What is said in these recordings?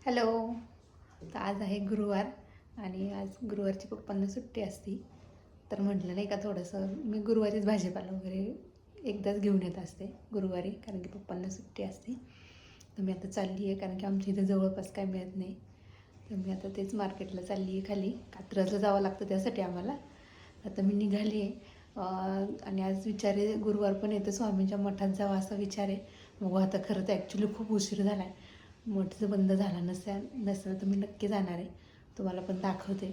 Hello. तर आज आहे गुरुवार आणि आज गुरुवारची पप्पांना सुट्टी असती. तर म्हटलं नाही का थोडंसं मी गुरुवारीच भाजीपाला वगैरे एकदाच घेऊन येत असते गुरुवारी, कारण की पप्पांना सुट्टी असते. तर मी आता चालली आहे, कारण की आमच्या इथे जवळपास काय मिळत नाही. तर मी आता तेच मार्केटला चालली आहे, खाली कात्रजला जावं लागतं त्यासाठी आम्हाला. आता मी निघाली आहे आणि आज विचार आहे गुरुवार पण येतं स्वामींच्या मठात जावं असा विचार आहे. बघू आता. खरं तर ॲक्च्युली खूप उशीर झाला आहे. मठ जर बंद झाला नसेल तर मी नक्की जाणार आहे, तुम्हाला पण दाखवते.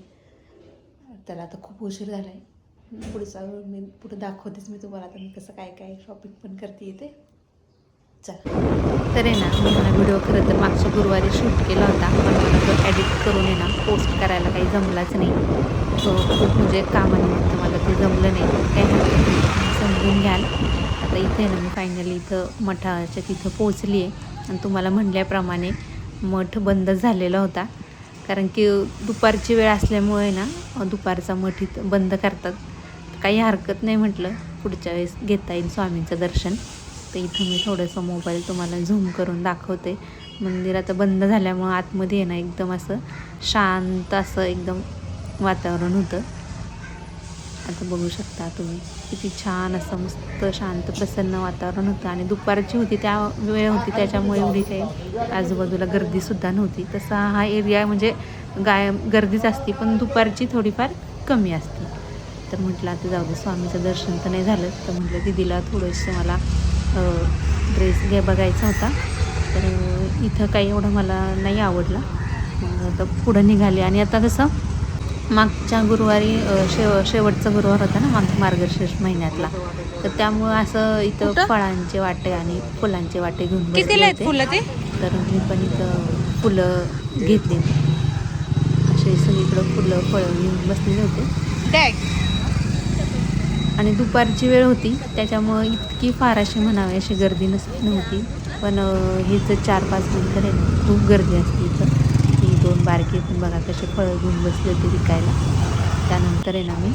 त्याला आता खूप उशीर झाला आहे. मी पुढे दाखवतेच मी तुम्हाला. आता मी कसं काय काय शॉपिंग पण करते येते. चला. तर आहे ना, मी हा व्हिडिओ खरं तर मागच्या गुरुवारी शूट केला होता, पण मला तो एडिट करून आहे ना पोस्ट करायला काही जमलाच नाही. खूप म्हणजे कामानिमित्त मला ते जमलं नाही. काही हरकत नाही, तुम्ही समजून घ्याल. आता इथे ना मी फायनली इथं मठाच्या तिथं पोचली आहे आणि तुम्हाला म्हटल्याप्रमाणे मठ बंद झालेला होता, कारण की दुपारची वेळ असल्यामुळे ना दुपारचा मठ इथं बंद करतात. काही हरकत नाही, म्हटलं पुढच्या वेळेस घेता येईल स्वामींचं दर्शन. तर इथं मी थोडंसं मोबाईल तुम्हाला झूम करून दाखवते. मंदिर आता बंद झाल्यामुळं आतमध्ये आहे ना एकदम असं शांत असं एकदम वातावरण होतं. आता बघू शकता तुम्ही किती छान असं मस्त शांत प्रसन्न वातावरण होतं. आणि दुपारची होती, त्या वेळ होती, त्याच्यामुळे एवढी काही आजूबाजूला गर्दीसुद्धा नव्हती. तसा हा एरिया म्हणजे गर्दीच असते, पण दुपारची थोडीफार कमी असते. तर म्हटलं आता जाऊ दे, स्वामीचं दर्शन तर नाही झालं. तर म्हटलं दीदीला थोडंसं मला ड्रेस बघायचा होता. तर इथं काही एवढं मला नाही आवडला. मग आता पुढं निघाले. आणि आता कसं मागच्या गुरुवारी शेवटचा गुरुवार होता ना मार्गशीर्ष महिन्यातला, तर त्यामुळं असं इथं फळांचे वाटे आणि फुलांचे वाटे घेऊन बसले होते. तर मी पण इथं फुलं घेतली. असे सगळीकडं फळं घेऊन बसलेले होते. आणि दुपारची वेळ होती, त्याच्यामुळं इतकी फार अशी म्हणावी अशी गर्दी नव्हती. पण हेच 4-5 नंतर आहे ना खूप गर्दी असते इथं. ही 2 बारकी पण बघा कसे फळं घेऊन बसले होते विकायला. त्यानंतर आहे ना मी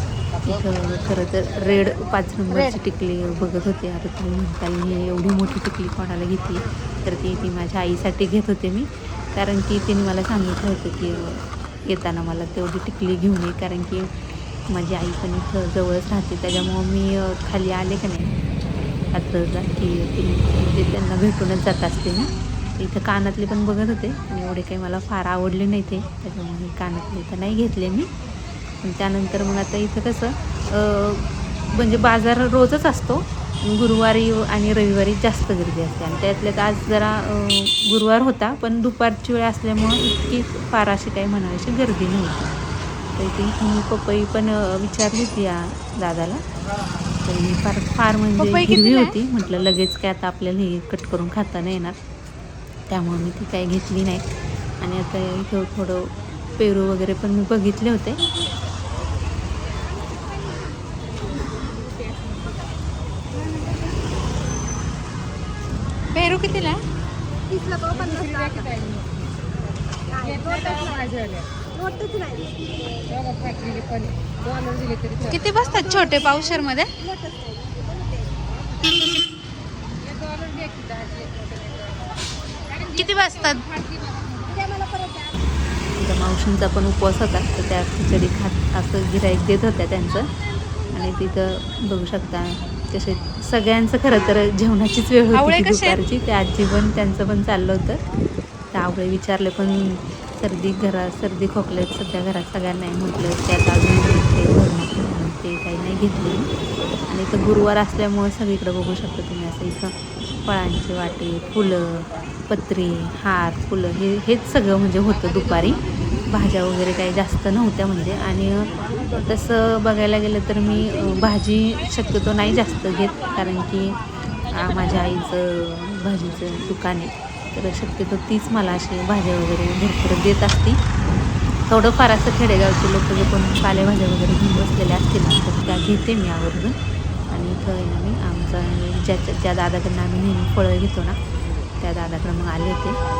इथं खरं तर रेड 5 नंबरची टिकली बघत होते. आता तुम्ही म्हणताल ही एवढी मोठी टिकली कोणाला घेतली, तर ती माझ्या आईसाठी घेत होते मी. कारण की तिने मला सांगितलं होतं की येताना मला तेवढी टिकली घेऊन ये, कारण की माझी आई पण इथं जवळच राहते. त्याच्यामुळं मी खाली आले का नाही कात्रजला की म्हणजे त्यांना भेटूनच जात असते मी. तर इथं कानातले पण बघत होते, आणि एवढे काही मला फार आवडले नाही ते, त्याच्यामुळे कानातले तर नाही घेतले मी. पण त्यानंतर मग आता इथं कसं म्हणजे बाजार रोजच असतो, गुरुवारी आणि रविवारी जास्त गर्दी असते. आणि त्यातल्यात आज जरा गुरुवार होता, पण दुपारची वेळ असल्यामुळं इतकी फार अशी काही म्हणावीशी गर्दी नव्हती. तर इथे मी पपई पण विचारली होती या दादाला, तर ही फार म्हणजे हिरवी होती. म्हटलं लगेच काय आता आपल्याला ही कट करून खाता नाही येणार, त्यामुळे मी ती काही घेतली नाही. आणि आता इथं थोडं पेरू वगैरे पण मी बघितले होते. पेरू कितीला? 30ला तो 50ला. किती बसतात छोटे पावशेर मध्ये? किती बसतात? मावशींचा पण उपवास होता, तर त्या खिचडी खात असं गिऱ्हाईक देत होत्या त्यांचं. आणि तिथं बघू शकता कसे सगळ्यांचं खरं तर जेवणाचीच वेळ होती दुपारची. त्या आजी पण त्यांचं पण चाललं होतं. त्या आवळे विचारले, पण सर्दी खोकले सध्या घरात सगळ्यांना नाही म्हटलं, त्यात अजून ते काही नाही घेतले. आणि इथं गुरुवार असल्यामुळे सगळीकडे बघू शकता तुम्ही असं इथं फळांचे वाटे, फुलं, पत्री, हार, फुलं हेच सगळं म्हणजे होतं दुपारी. भाज्या वगैरे काही जास्त नव्हत्या म्हणजे. आणि तसं बघायला गेलं तर मी भाजी शक्यतो नाही जास्त घेत, कारण की माझ्या आईचं भाजीचं दुकान आहे, तर शक्यतो तीच मला असे भाज्या वगैरे भरपूर देत असते. थोडंफार असं खेडेगावचे लोक जे कोण पालेभाज्या वगैरे घेऊन बसलेले असतील ना, तर त्या घेते मी आवर्जून. आणि इथं आहे ना मी ज्या दादाकडनं आम्ही नेहमी फळं घेतो ना, त्या दादाकडं मग आले होते.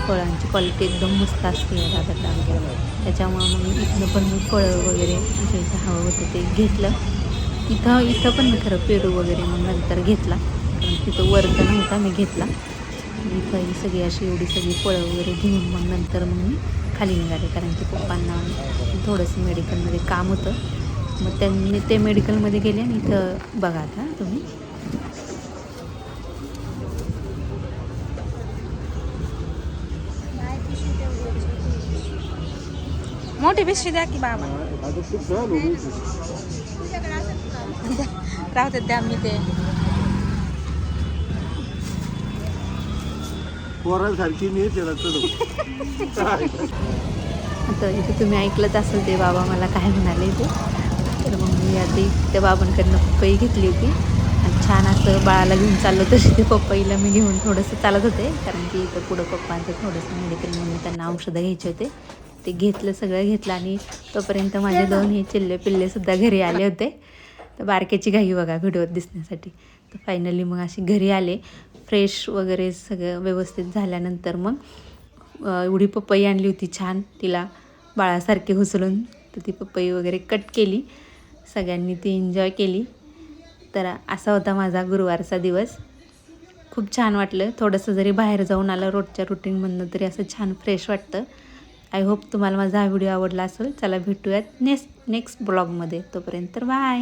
फळांची क्वालिटी एकदम मस्त असते या दादाकडं, त्याच्यामुळं मग इथनं पण मी फळं वगैरे जे हवं होतं ते घेतलं. इथं पण मी खरं पेरू वगैरे मग नंतर घेतला, कारण तिथं वरतं नव्हता, मी घेतला. इथं ही सगळी अशी एवढी सगळी फळं वगैरे घेऊन मग नंतर मग मी खाली निघाले, कारण की पप्पांना थोडंसं मेडिकलमध्ये काम होतं. मग त्यांनी ते मेडिकलमध्ये गेले आणि इथं बघा आता तुम्ही मोठी पिशवी द्या की बाबा. राहते द्या मी ते पोरांसारखी नीट आता इथे तुम्ही ऐकलंच असेल ते बाबा मला काय म्हणाले ते. तर मग मी आधी त्या बाबांकडनं पपई घेतली होती आणि छान असं बाळाला घेऊन चाललो तशी ते पपईला मी घेऊन थोडंसं चालत होते, कारण की इथं पुढं पप्पांचं थोडंसं मेडिकलमधून त्यांना औषधं घ्यायचे होते. ते घेतलं, सगळं घेतलं आणि तोपर्यंत माझे 2 हे चिल्ले पिल्लेसुद्धा घरी आले होते. तर बारक्याची घाई बघा व्हिडिओत दिसण्यासाठी. तर फायनली मग अशी घरी आले, फ्रेश वगैरे सगळं व्यवस्थित झाल्यानंतर मग एवढी पपई आणली होती छान, तिला बाळासारखी उचलून तर ती पपई वगैरे कट केली, सगळ्यांनी ती एन्जॉय केली. तर असा होता माझा गुरुवारचा दिवस. खूप छान वाटलं, थोडंसं जरी बाहेर जाऊन आलं रोजच्या रुटीनमधनं तरी असं छान फ्रेश वाटतं. आय होप तुम्हाला माझा हा व्हिडिओ आवडला असेल. चला भेटूयात नेक्स्ट ब्लॉगमध्ये. तोपर्यंत बाय.